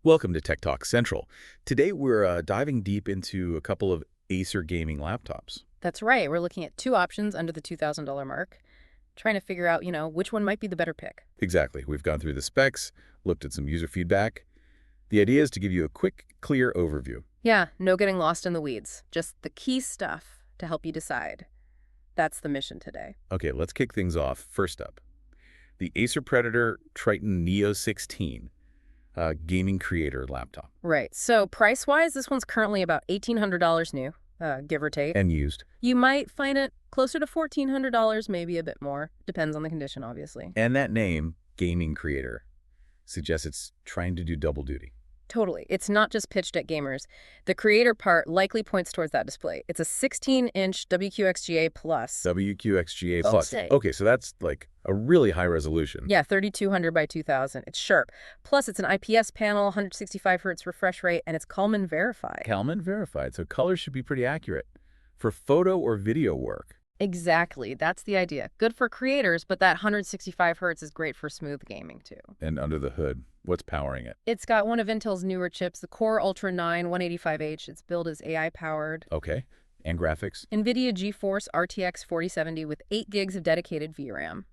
Welcome to Tech Talk Central. Today we're diving deep into a couple of Acer gaming laptops. That's right. We're looking at two options under the $2,000 mark, trying to figure out, which one might be the better pick. Exactly. We've gone through the specs, looked at some user feedback. The idea is to give you a quick, clear overview. Yeah, no getting lost in the weeds. Just the key stuff to help you decide. That's the mission today. Okay, let's kick things off. First up, the Acer Predator Triton Neo 16 gaming creator laptop. Right. So price-wise, this one's currently about $1,800 new, give or take. And used. You might find it closer to $1,400, maybe a bit more. Depends on the condition, obviously. And that name, gaming creator, suggests it's trying to do double duty. Totally. It's not just pitched at gamers. The creator part likely points towards that display. It's a 16-inch WQXGA Plus. WQXGA Plus. Okay. Okay, so that's like a really high resolution. Yeah, 3200 by 2000. It's sharp. Plus, it's an IPS panel, 165 hertz refresh rate, and it's Kalman verified. Kalman verified, so colors should be pretty accurate. For photo or video work. Exactly. That's the idea. Good for creators, but that 165 hertz is great for smooth gaming, too. And under the hood, what's powering it? It's got one of Intel's newer chips, the Core Ultra 9 185H. Its build is AI-powered. Okay. And graphics? NVIDIA GeForce RTX 4070 with 8 gigs of dedicated VRAM.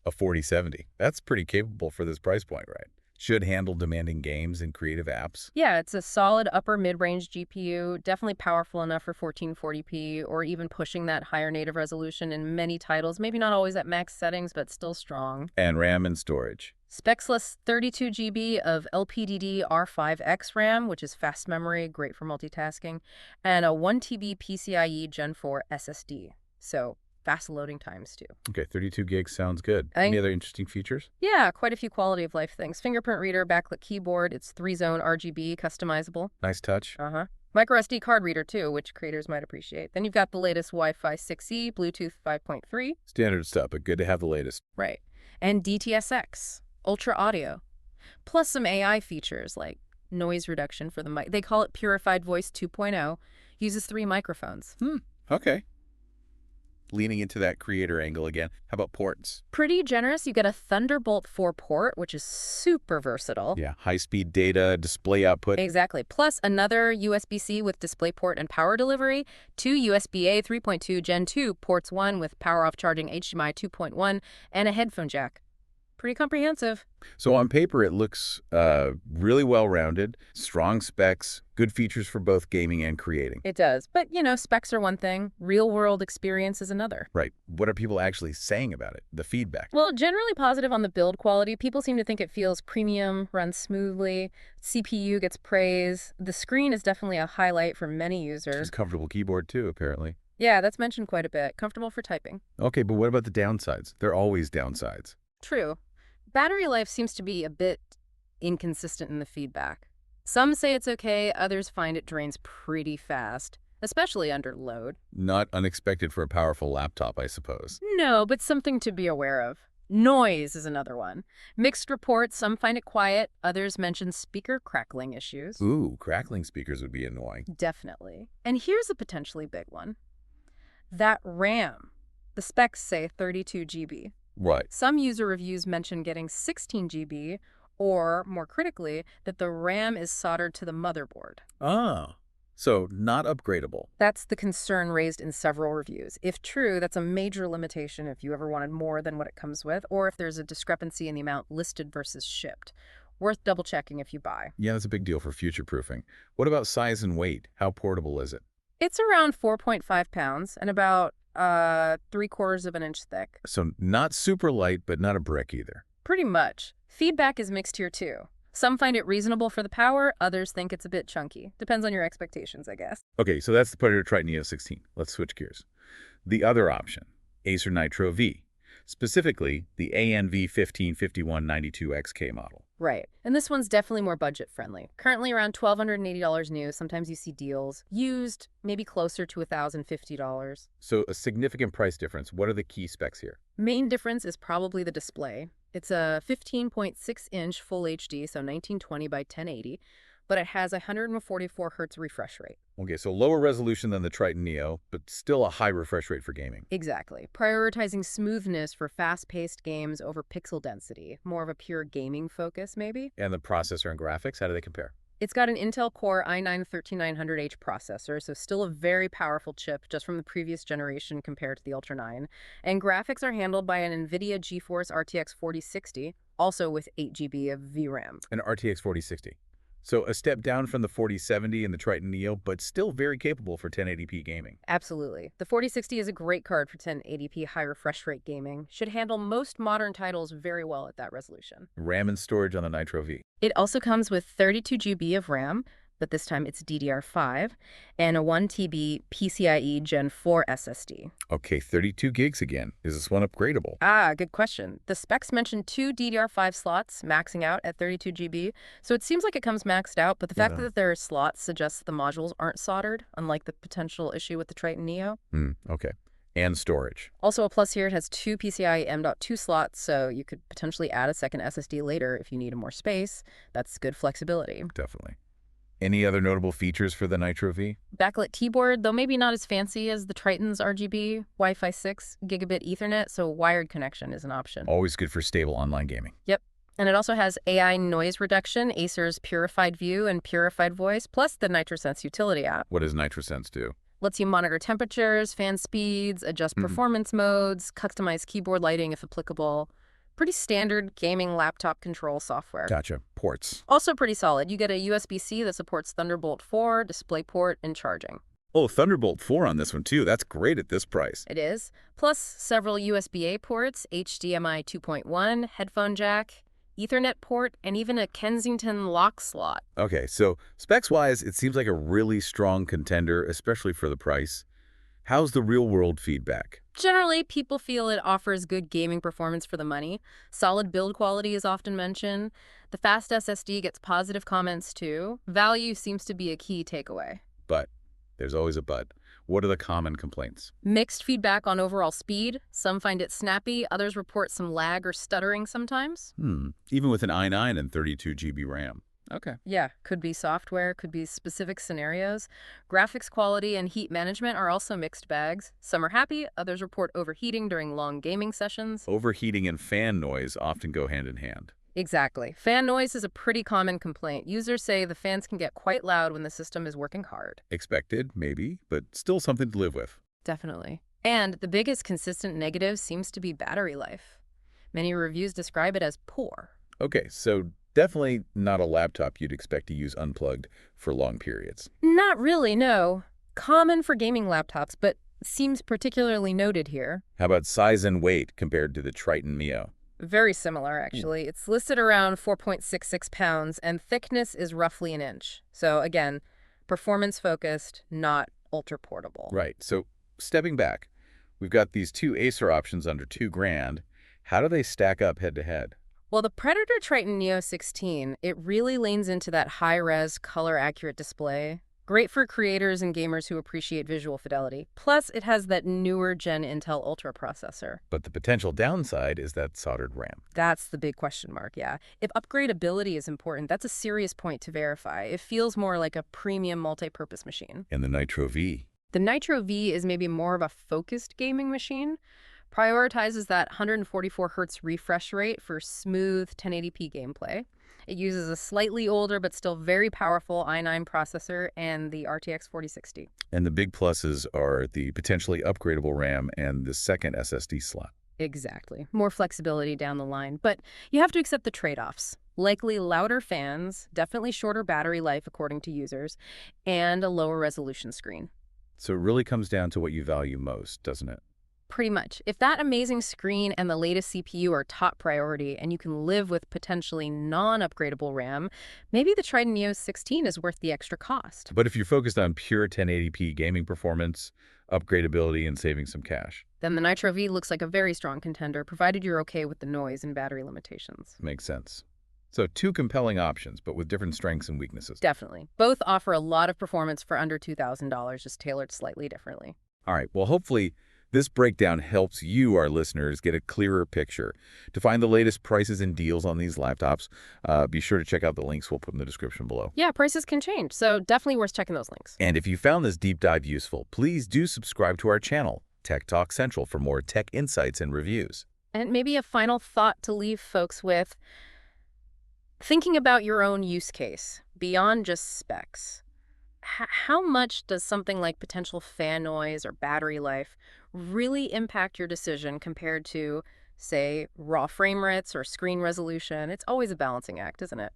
A 4070. That's pretty capable for this price point, right? Should handle demanding games and creative apps. Yeah, it's a solid upper mid-range GPU, definitely powerful enough for 1440p or even pushing that higher native resolution in many titles. Maybe not always at max settings, but still strong. And RAM and storage. Specs list 32 GB of LPDDR5X RAM, which is fast memory, great for multitasking, and a 1 TB PCIe Gen 4 SSD. So fast loading times, too. Okay, 32 gigs sounds good. Any other interesting features? Yeah, quite a few quality of life things. Fingerprint reader, backlit keyboard. It's 3-zone RGB, customizable. Nice touch. Micro SD card reader, too, which creators might appreciate. Then you've got the latest Wi-Fi 6E, Bluetooth 5.3. Standard stuff, but good to have the latest. Right. And DTSX, ultra audio. Plus some AI features like noise reduction for the mic. They call it Purified Voice 2.0. Uses 3 microphones. Okay. Leaning into that creator angle again. How about ports? Pretty generous. You get a Thunderbolt 4 port, which is super versatile. Yeah, high-speed data, display output. Exactly. Plus another USB-C with DisplayPort and power delivery, 2 USB-A 3.2 Gen 2 ports, 1 with power-off charging HDMI 2.1, and a headphone jack. Pretty comprehensive. So on paper, it looks really well-rounded, strong specs, good features for both gaming and creating. It does. But, specs are one thing. Real-world experience is another. Right. What are people actually saying about it? The feedback? Well, generally positive on the build quality. People seem to think it feels premium, runs smoothly. CPU gets praise. The screen is definitely a highlight for many users. It's a comfortable keyboard, too, apparently. Yeah, that's mentioned quite a bit. Comfortable for typing. Okay, but what about the downsides? There are always downsides. True. Battery life seems to be a bit inconsistent in the feedback. Some say it's okay, others find it drains pretty fast, especially under load. Not unexpected for a powerful laptop, I suppose. No, but something to be aware of. Noise is another one. Mixed reports, some find it quiet, others mention speaker crackling issues. Ooh, crackling speakers would be annoying. Definitely. And here's a potentially big one. That RAM. The specs say 32 GB. Right. Some user reviews mention getting 16 GB, or, more critically, that the RAM is soldered to the motherboard. Oh, so not upgradable. That's the concern raised in several reviews. If true, that's a major limitation if you ever wanted more than what it comes with, or if there's a discrepancy in the amount listed versus shipped. Worth double-checking if you buy. Yeah, that's a big deal for future-proofing. What about size and weight? How portable is it? It's around 4.5 pounds and about 3/4 of an inch thick. So not super light, but not a brick either. Pretty much. Feedback is mixed here, too. Some find it reasonable for the power, others think it's a bit chunky. Depends on your expectations, I guess. Okay, so that's the Predator Triton Neo 16. Let's switch gears. The other option, Acer Nitro V, specifically the ANV 155192XK model. Right. And this one's definitely more budget-friendly. Currently around $1,280 new. Sometimes you see deals. Used, maybe closer to $1,050. So a significant price difference. What are the key specs here? Main difference is probably the display. It's a 15.6-inch Full HD, so 1920 by 1080, but it has a 144 hertz refresh rate. Okay, so lower resolution than the Triton Neo, but still a high refresh rate for gaming. Exactly. Prioritizing smoothness for fast-paced games over pixel density. More of a pure gaming focus, maybe? And the processor and graphics, how do they compare? It's got an Intel Core i9-13900H processor, so still a very powerful chip just from the previous generation compared to the Ultra 9. And graphics are handled by an NVIDIA GeForce RTX 4060, also with 8 GB of VRAM. An RTX 4060. So a step down from the 4070 and the Triton Neo, but still very capable for 1080p gaming. Absolutely. The 4060 is a great card for 1080p high refresh rate gaming. Should handle most modern titles very well at that resolution. RAM and storage on the Nitro V. It also comes with 32 GB of RAM, but this time it's DDR5, and a 1 TB PCIe Gen 4 SSD. Okay, 32 gigs again. Is this one upgradable? Good question. The specs mention 2 DDR5 slots, maxing out at 32 GB, so it seems like it comes maxed out, but the fact that there are slots suggests the modules aren't soldered, unlike the potential issue with the Triton Neo. Okay. And storage. Also a plus here, it has 2 PCIe M.2 slots, so you could potentially add a second SSD later if you need more space. That's good flexibility. Definitely. Any other notable features for the Nitro V? Backlit keyboard, though maybe not as fancy as the Triton's RGB, Wi-Fi 6, gigabit Ethernet, so wired connection is an option. Always good for stable online gaming. Yep. And it also has AI noise reduction, Acer's Purified View and Purified Voice, plus the NitroSense utility app. What does NitroSense do? Lets you monitor temperatures, fan speeds, adjust performance modes, customize keyboard lighting if applicable. Pretty standard gaming laptop control software. Gotcha. Ports. Also pretty solid. You get a USB-C that supports Thunderbolt 4, DisplayPort, and charging. Oh, Thunderbolt 4 on this one too. That's great at this price. It is. Plus several USB-A ports, HDMI 2.1, headphone jack, Ethernet port, and even a Kensington lock slot. Okay, so specs-wise, it seems like a really strong contender, especially for the price. How's the real-world feedback? Generally, people feel it offers good gaming performance for the money. Solid build quality is often mentioned. The fast SSD gets positive comments too. Value seems to be a key takeaway. But there's always a but. What are the common complaints? Mixed feedback on overall speed. Some find it snappy, others report some lag or stuttering sometimes. Even with an i9 and 32 GB RAM. Okay. Yeah, could be software, could be specific scenarios. Graphics quality and heat management are also mixed bags. Some are happy, others report overheating during long gaming sessions. Overheating and fan noise often go hand in hand. Exactly. Fan noise is a pretty common complaint. Users say the fans can get quite loud when the system is working hard. Expected, maybe, but still something to live with. Definitely. And the biggest consistent negative seems to be battery life. Many reviews describe it as poor. Okay, so definitely not a laptop you'd expect to use unplugged for long periods. Not really, no. Common for gaming laptops, but seems particularly noted here. How about size and weight compared to the Triton Neo? Very similar, actually. It's listed around 4.66 pounds, and thickness is roughly an inch. So again, performance-focused, not ultra-portable. Right, so stepping back, we've got these two Acer options under $2,000. How do they stack up head-to-head? Well, the Predator Triton Neo 16, it really leans into that high-res, color-accurate display. Great for creators and gamers who appreciate visual fidelity. Plus, it has that newer Gen Intel Ultra processor. But the potential downside is that soldered RAM. That's the big question mark, yeah. If upgradability is important, that's a serious point to verify. It feels more like a premium multi-purpose machine. And the Nitro V? The Nitro V is maybe more of a focused gaming machine. Prioritizes that 144 Hz refresh rate for smooth 1080p gameplay. It uses a slightly older but still very powerful i9 processor and the RTX 4060. And the big pluses are the potentially upgradable RAM and the second SSD slot. Exactly. More flexibility down the line. But you have to accept the trade-offs. Likely louder fans, definitely shorter battery life according to users, and a lower resolution screen. So it really comes down to what you value most, doesn't it? Pretty much. If that amazing screen and the latest CPU are top priority and you can live with potentially non-upgradable RAM, maybe the Triton Neo 16 is worth the extra cost. But if you're focused on pure 1080p gaming performance, upgradability, and saving some cash, then the Nitro V looks like a very strong contender, provided you're okay with the noise and battery limitations. makes sense. So two compelling options, but with different strengths and weaknesses. Definitely. Both offer a lot of performance for under $2,000, just tailored slightly differently. All right, well, hopefully This breakdown helps you, our listeners, get a clearer picture. To find the latest prices and deals on these laptops, be sure to check out the links we'll put in the description below. Yeah, prices can change, so definitely worth checking those links. And if you found this deep dive useful, please do subscribe to our channel, Tech Talk Central, for more tech insights and reviews. And maybe a final thought to leave folks with: thinking about your own use case, beyond just specs. How much does something like potential fan noise or battery life really impact your decision compared to, say, raw frame rates or screen resolution? It's always a balancing act, isn't it?